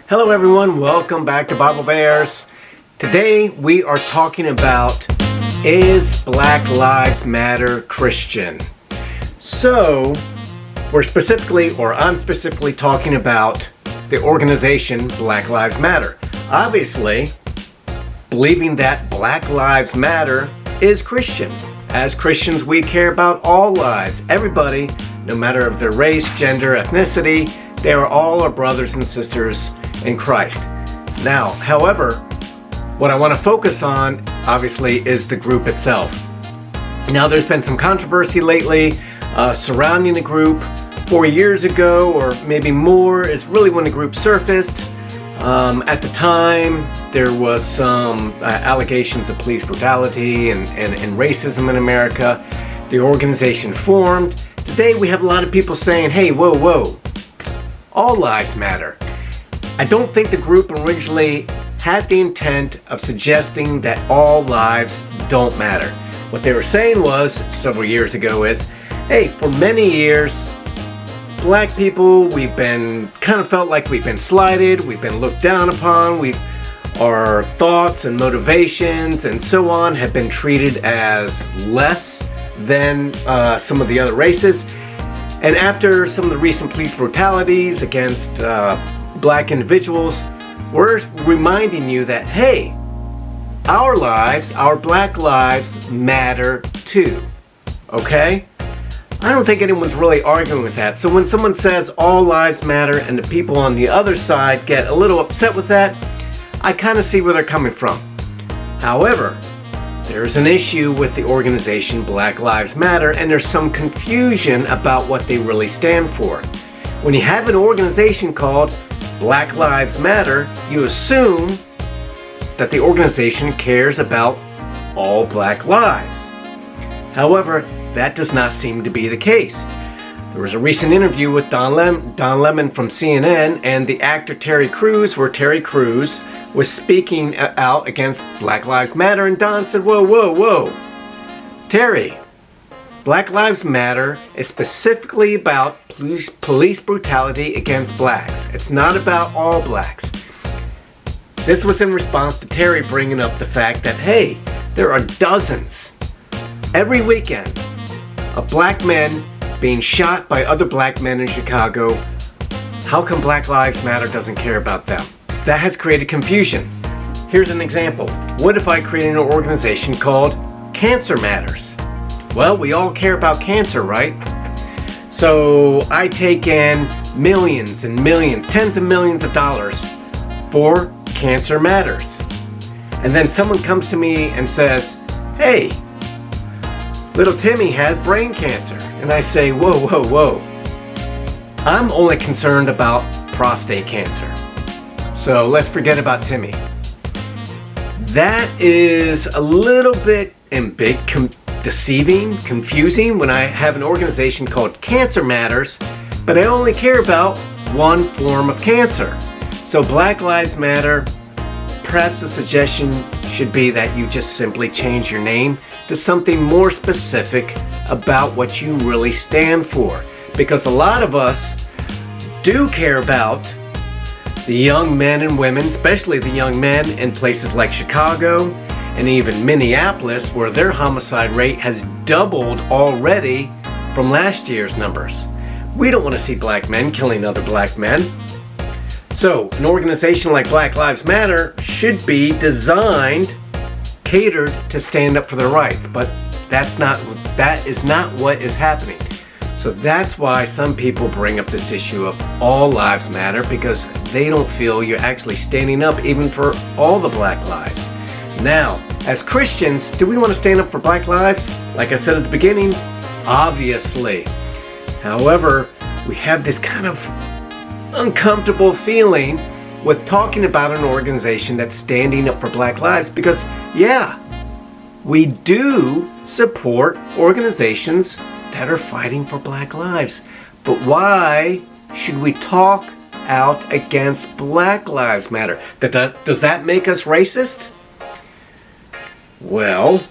Hello everyone, welcome back to Bible Bears. Today we are talking about, is Black Lives Matter Christian? So, I'm specifically talking about the organization Black Lives Matter. Obviously, believing that Black Lives Matter is Christian. As Christians, we care about all lives, everybody, no matter of their race, gender, ethnicity. They are all our brothers and sisters in Christ. Now, however, what I want to focus on, obviously, is the group itself. Now, there's been some controversy lately surrounding the group. 4 years ago, or maybe more, is really when the group surfaced. At the time, there was some allegations of police brutality and racism in America. The organization formed. Today, we have a lot of people saying, hey, whoa, all lives matter. I don't think the group originally had the intent of suggesting that all lives don't matter. What they were saying was, several years ago, is, hey, for many years, Black people, we've been kind of felt like we've been slighted, we've been looked down upon, our thoughts and motivations and so on have been treated as less than some of the other races. And after some of the recent police brutalities against Black individuals, we're reminding you that, hey, our lives, our Black lives matter too, okay? I don't think anyone's really arguing with that. So when someone says all lives matter and the people on the other side get a little upset with that, I kind of see where they're coming from. However, there's an issue with the organization Black Lives Matter, and there's some confusion about what they really stand for. When you have an organization called Black Lives Matter, you assume that the organization cares about all Black lives. However, that does not seem to be the case. There was a recent interview with Don Lemon from CNN and the actor Terry Crews, where Terry Crews was speaking out against Black Lives Matter, and Don said, whoa. Terry, Black Lives Matter is specifically about police brutality against blacks. It's not about all blacks. This was in response to Terry bringing up the fact that, hey, there are dozens every weekend of Black men being shot by other Black men in Chicago. How come Black Lives Matter doesn't care about them? That has created confusion. Here's an example. What if I created an organization called Cancer Matters? Well, we all care about cancer, right? So I take in millions and millions, tens of millions of dollars for Cancer Matters. And then someone comes to me and says, hey, little Timmy has brain cancer. And I say, whoa. I'm only concerned about prostate cancer. So let's forget about Timmy. That is a little bit deceiving, confusing when I have an organization called Cancer Matters, but I only care about one form of cancer. So Black Lives Matter, perhaps the suggestion should be that you just simply change your name to something more specific about what you really stand for. Because a lot of us do care about the young men and women, especially the young men in places like Chicago and even Minneapolis, where their homicide rate has doubled already from last year's numbers. We don't want to see Black men killing other Black men. So an organization like Black Lives Matter should be designed, catered to stand up for their rights, but that is not what is happening. So that's why some people bring up this issue of all lives matter, because they don't feel you're actually standing up even for all the Black lives. Now, as Christians, do we want to stand up for Black lives? Like I said at the beginning, obviously. However, we have this kind of uncomfortable feeling with talking about an organization that's standing up for Black lives, because yeah, we do support organizations that are fighting for Black lives. But why should we talk out against Black Lives Matter? Does that make us racist? Well,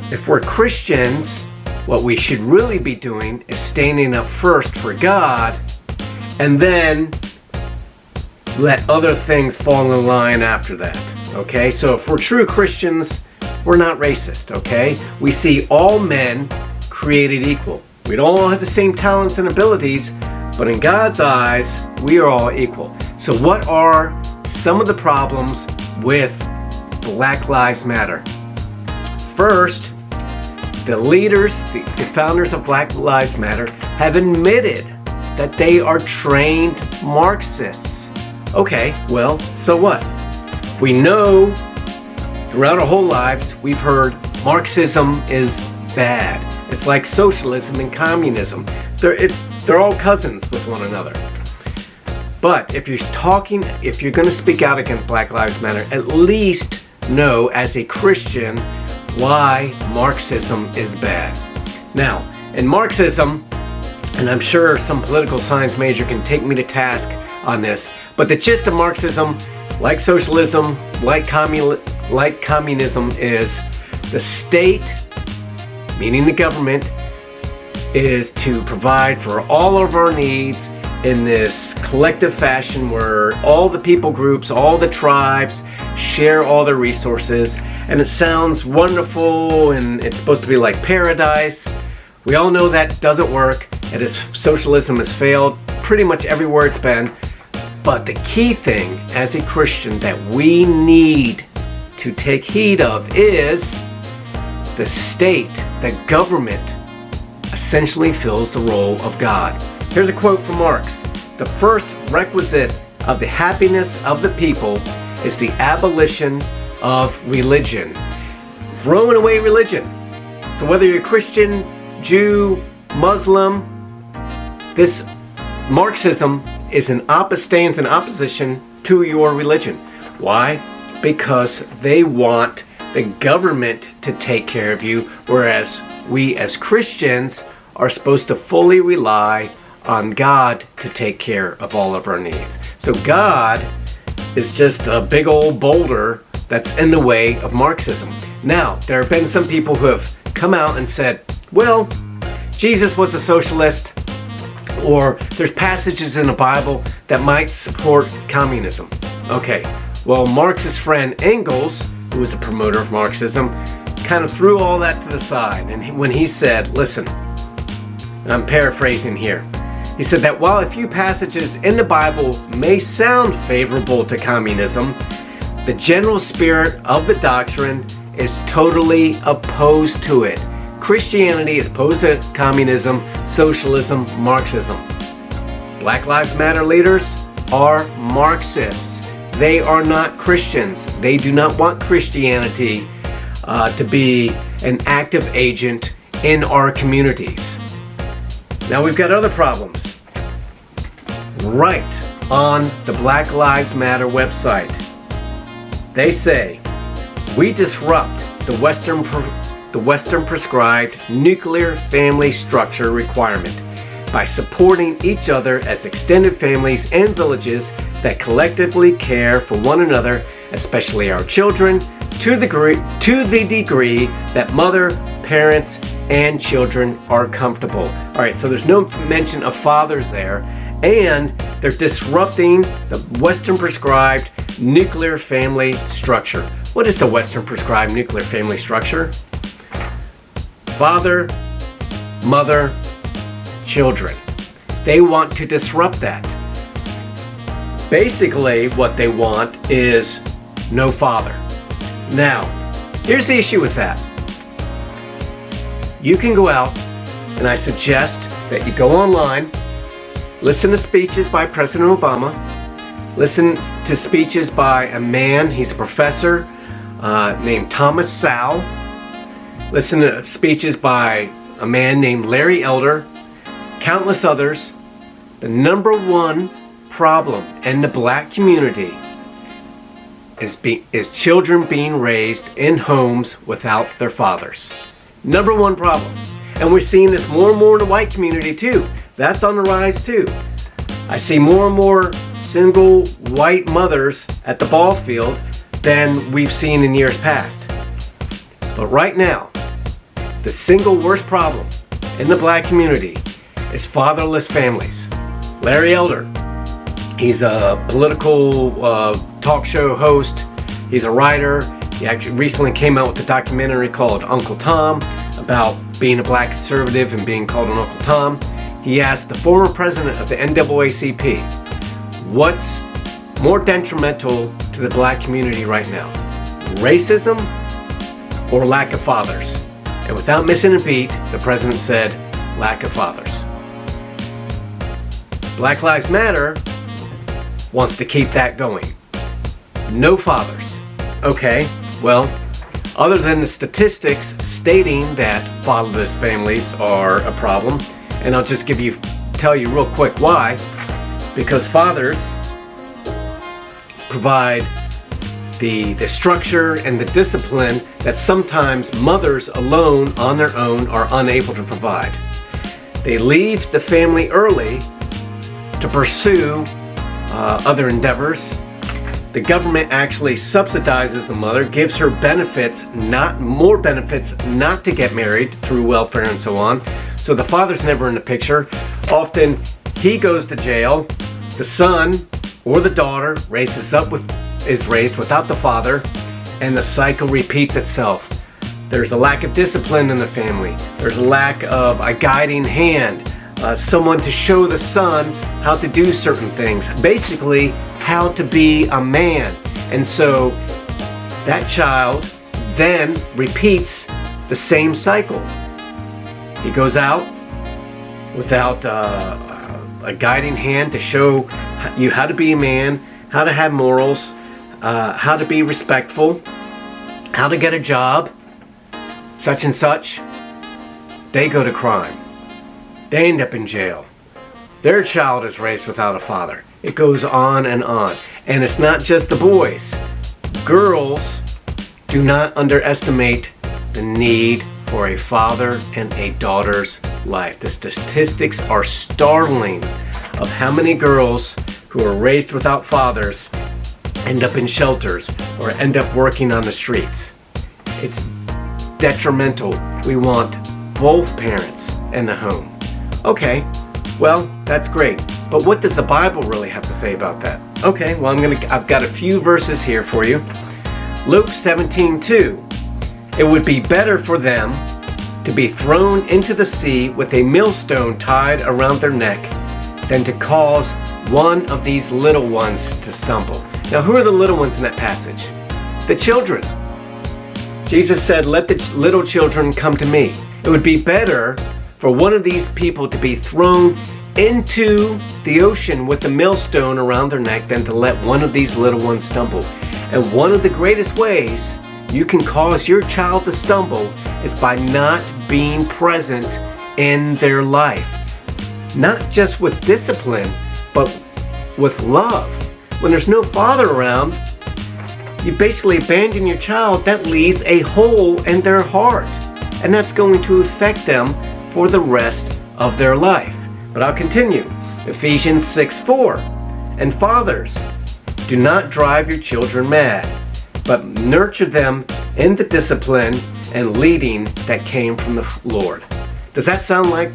if we're Christians, what we should really be doing is standing up first for God, and then let other things fall in line after that. Okay, so if we're true Christians, we're not racist. Okay, we see all men created equal. We don't all have the same talents and abilities, but in God's eyes, we are all equal. So what are some of the problems with Black Lives Matter? First, the leaders, the founders of Black Lives Matter have admitted that they are trained Marxists. Okay, well, so what? We know throughout our whole lives, we've heard Marxism is bad. It's like socialism and communism. They're all cousins with one another. But if you're going to speak out against Black Lives Matter, at least know as a Christian why Marxism is bad. Now, in Marxism, and I'm sure some political science major can take me to task on this, but the gist of Marxism, like socialism, like communism, is the state, meaning the government, is to provide for all of our needs in this collective fashion where all the people groups, all the tribes share all their resources. And it sounds wonderful and it's supposed to be like paradise. We all know that doesn't work. Socialism has failed pretty much everywhere it's been. But the key thing as a Christian that we need to take heed of is the state, the government, essentially fills the role of God. Here's a quote from Marx. The first requisite of the happiness of the people is the abolition of religion. Throwing away religion. So whether you're Christian, Jew, Muslim, this Marxism stands in opposition to your religion. Why? Because they want the government to take care of you, whereas we as Christians are supposed to fully rely on God to take care of all of our needs. So God is just a big old boulder that's in the way of Marxism. Now, there have been some people who have come out and said, well, Jesus was a socialist, or there's passages in the Bible that might support communism. Okay, well, Marx's friend Engels, who was a promoter of Marxism, kind of threw all that to the side. And when he said, listen, I'm paraphrasing here, he said that while a few passages in the Bible may sound favorable to communism, the general spirit of the doctrine is totally opposed to it. Christianity is opposed to communism, socialism, Marxism. Black Lives Matter leaders are Marxists. They are not Christians. They do not want Christianity to be an active agent in our communities. Now we've got other problems. Right on the Black Lives Matter website, they say, we disrupt the Western prescribed nuclear family structure requirement by supporting each other as extended families and villages that collectively care for one another, especially our children, to the degree that mother, parents, and children are comfortable. All right, so there's no mention of fathers there, and they're disrupting the Western prescribed nuclear family structure. What is the Western prescribed nuclear family structure? Father, mother, children. They want to disrupt that. Basically, what they want is no father. Now, here's the issue with that. You can go out, and I suggest that you go online, listen to speeches by President Obama, listen to speeches by a man, he's a professor, named Thomas Sowell. Listen to speeches by a man named Larry Elder, countless others. The number one problem in the black community is children being raised in homes without their fathers. Number one problem. And we're seeing this more and more in the white community too. That's on the rise too. I see more and more single white mothers at the ball field than we've seen in years past. But right now, the single worst problem in the black community is fatherless families. Larry Elder, He's a political talk show host. He's a writer. He actually recently came out with a documentary called Uncle Tom about being a black conservative and being called an Uncle Tom. He asked the former president of the NAACP, what's more detrimental to the black community right now? Racism or lack of fathers? And without missing a beat, the president said, lack of fathers. Black Lives Matter wants to keep that going. No fathers. Okay, well, other than the statistics stating that fatherless families are a problem, and I'll just tell you real quick why. Because fathers provide the structure and the discipline that sometimes mothers alone on their own are unable to provide. They leave the family early to pursue other endeavors. The government actually subsidizes the mother, gives her benefits, more benefits not to get married through welfare and so on. So the father's never in the picture. Often he goes to jail. The son or the daughter is raised without the father, and the cycle repeats itself. There's a lack of discipline in the family. There's a lack of a guiding hand, someone to show the son how to do certain things. Basically, how to be a man. And so that child then repeats the same cycle. He goes out without a guiding hand to show you how to be a man, how to have morals, how to be respectful, how to get a job, such and such. They go to crime. They end up in jail. Their child is raised without a father. It goes on. And it's not just the boys. Girls, do not underestimate the need for a father and a daughter's life. The statistics are startling of how many girls who are raised without fathers end up in shelters or end up working on the streets. It's detrimental. We want both parents in the home. Okay, well, that's great. But what does the Bible really have to say about that? Okay, well, I've got a few verses here for you. Luke 17:2. It would be better for them to be thrown into the sea with a millstone tied around their neck than to cause one of these little ones to stumble. Now, who are the little ones in that passage? The children. Jesus said, let the little children come to me. It would be better for one of these people to be thrown into the ocean with a millstone around their neck than to let one of these little ones stumble. And one of the greatest ways you can cause your child to stumble is by not being present in their life. Not just with discipline, but with love. When there's no father around, you basically abandon your child. That leaves a hole in their heart, and that's going to affect them for the rest of their life. But I'll continue. Ephesians 6:4. And fathers, do not drive your children mad, but nurture them in the discipline and leading that came from the Lord. Does that sound like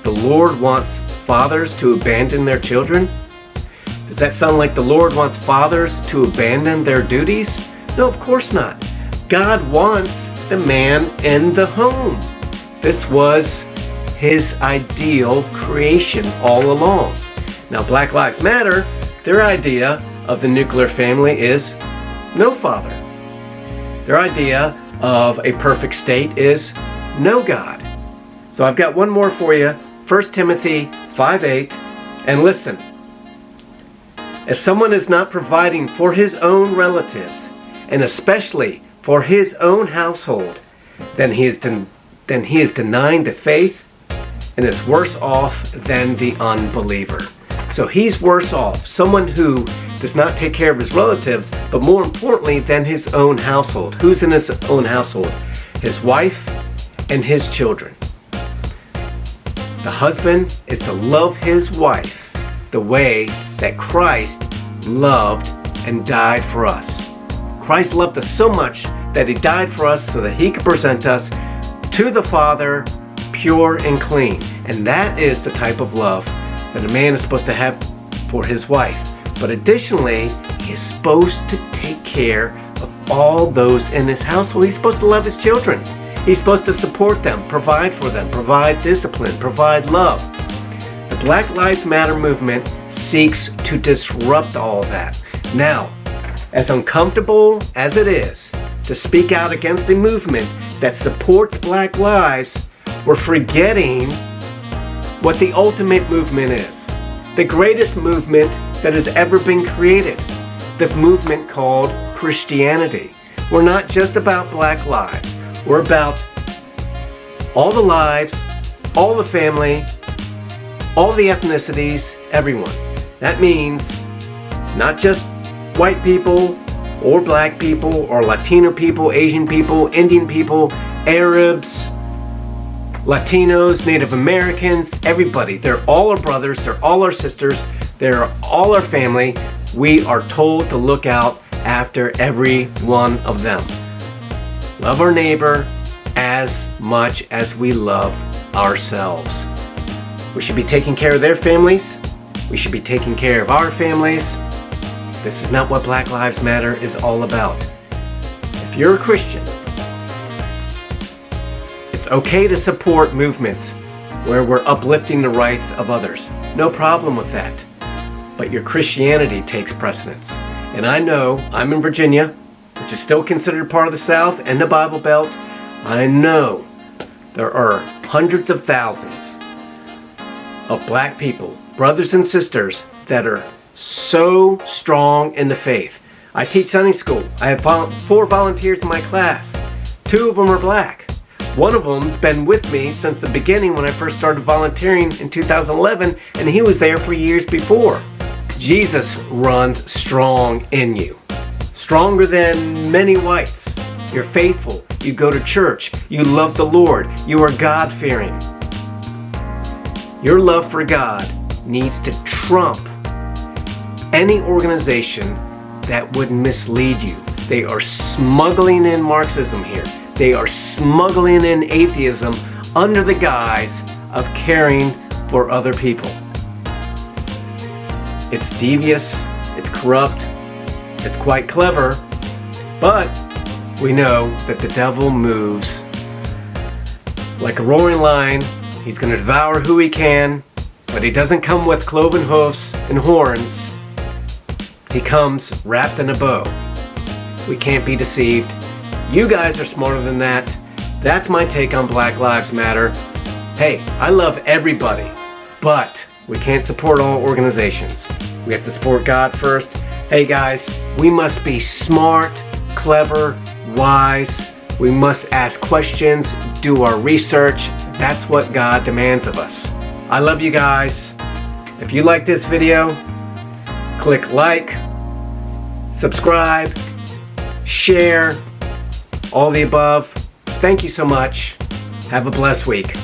the Lord wants fathers to abandon their children? Does that sound like the Lord wants fathers to abandon their duties? No, of course not. God wants the man in the home. This was his ideal creation all along. Now, Black Lives Matter, their idea of the nuclear family is no father. Their idea of a perfect state is no God. So I've got one more for you, 1 Timothy 5:8, and listen. If someone is not providing for his own relatives, and especially for his own household, then he is denying the faith and is worse off than the unbeliever. So he's worse off, someone who does not take care of his relatives, but more importantly than his own household. Who's in his own household? His wife and his children. The husband is to love his wife the way that Christ loved and died for us. Christ loved us so much that he died for us so that he could present us to the Father pure and clean. And that is the type of love that a man is supposed to have for his wife. But additionally, he's supposed to take care of all those in his household. He's supposed to love his children. He's supposed to support them, provide for them, provide discipline, provide love. The Black Lives Matter movement seeks to disrupt all that. Now, as uncomfortable as it is to speak out against a movement that supports Black lives, we're forgetting what the ultimate movement is. The greatest movement that has ever been created. The movement called Christianity. We're not just about Black lives. We're about all the lives, all the family, all the ethnicities, everyone. That means not just white people or black people or Latino people, Asian people, Indian people, Arabs, Latinos, Native Americans, everybody. They're all our brothers, they're all our sisters, they're all our family. We are told to look out after every one of them. Love our neighbor as much as we love ourselves. We should be taking care of their families. We should be taking care of our families. This is not what Black Lives Matter is all about. If you're a Christian, it's okay to support movements where we're uplifting the rights of others. No problem with that. But your Christianity takes precedence. And I know I'm in Virginia, which is still considered part of the South and the Bible Belt. I know there are hundreds of thousands of black people, brothers and sisters, that are so strong in the faith. I teach Sunday school. I have 4 volunteers in my class. 2 of them are black. One of them's been with me since the beginning when I first started volunteering in 2011, and he was there for years before. Jesus runs strong in you. Stronger than many whites. You're faithful. You go to church. You love the Lord. You are God-fearing. Your love for God needs to trump any organization that would mislead you. They are smuggling in Marxism here. They are smuggling in atheism under the guise of caring for other people. It's devious, it's corrupt, it's quite clever, but we know that the devil moves like a roaring lion. He's going to devour who he can, but he doesn't come with cloven hoofs and horns. He comes wrapped in a bow. We can't be deceived. You guys are smarter than that. That's my take on Black Lives Matter. Hey, I love everybody, but we can't support all organizations. We have to support God first. Hey guys, we must be smart, clever, wise. We must ask questions, do our research. That's what God demands of us. I love you guys. If you like this video, click like, subscribe, share, all the above. Thank you so much. Have a blessed week.